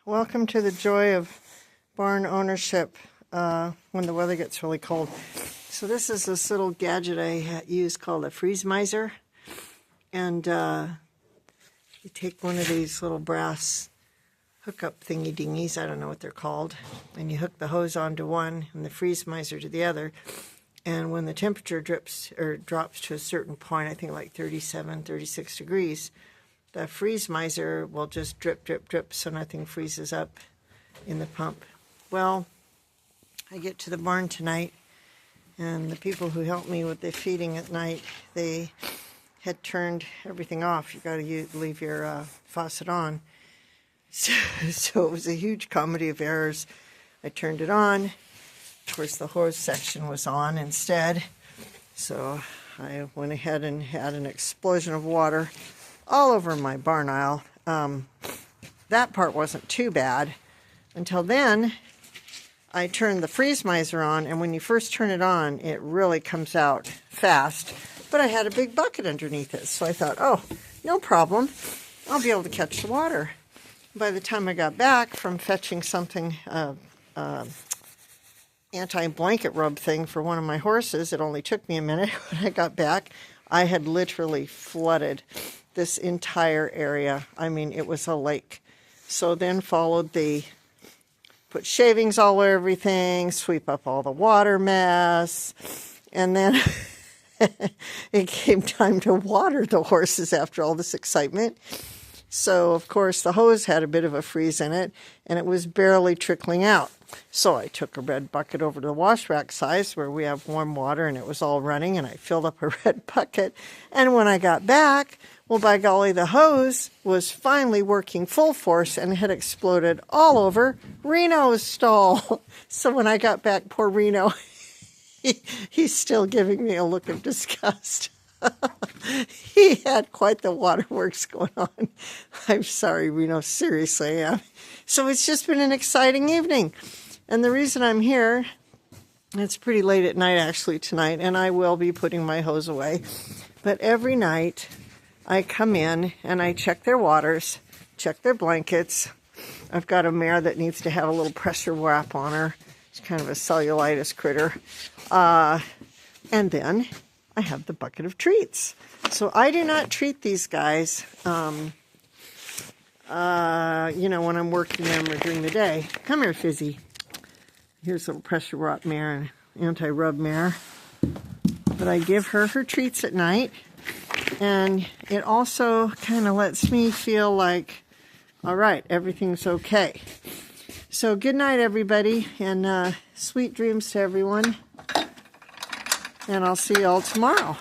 Welcome to the joy of barn ownership when the weather gets really cold. So this is this little gadget I use called a freeze miser. And you take one of these little brass hookup thingy dingies, I don't know what they're called, and you hook the hose onto one and the freeze miser to the other. And when the temperature drops to a certain point, I think like 37, 36 degrees, the freeze miser will just drip, drip, drip, so nothing freezes up in the pump. Well, I get to the barn tonight, and the people who help me with the feeding at night, they had turned everything off. You got to leave your faucet on. So it was a huge comedy of errors. I turned it on. Of course, the hose section was on instead. So I went ahead and had an explosion of water all over my barn aisle. That part wasn't too bad until then I turned the freeze miser on, and when you first turn it on, it really comes out fast. But I had a big bucket underneath it, so I thought, oh, no problem. I'll be able to catch the water. By the time I got back from fetching something, anti-blanket rub thing for one of my horses, it only took me a minute. When I got back, I had literally flooded this entire area. I mean, it was a lake. So then followed put shavings all over everything, sweep up all the water mess, and then it came time to water the horses after all this excitement. So, of course, the hose had a bit of a freeze in it, and it was barely trickling out. So I took a red bucket over to the wash rack size where we have warm water, and it was all running, and I filled up a red bucket. And when I got back, well, by golly, the hose was finally working full force and had exploded all over Reno's stall. So when I got back, poor Reno, he's still giving me a look of disgust. He had quite the waterworks going on. I'm sorry, Reno, seriously. So it's just been an exciting evening. And the reason I'm here, it's pretty late at night actually tonight, and I will be putting my hose away. But every night I come in and I check their waters, check their blankets. I've got a mare that needs to have a little pressure wrap on her. It's kind of a cellulitis critter. And then I have the bucket of treats. So I do not treat these guys, when I'm working them or during the day. Come here, Fizzy. Here's a little pressure wrap mare, anti-rub mare. But I give her treats at night. And it also kind of lets me feel like, all right, everything's okay. So good night, everybody, and sweet dreams to everyone. And I'll see you all tomorrow.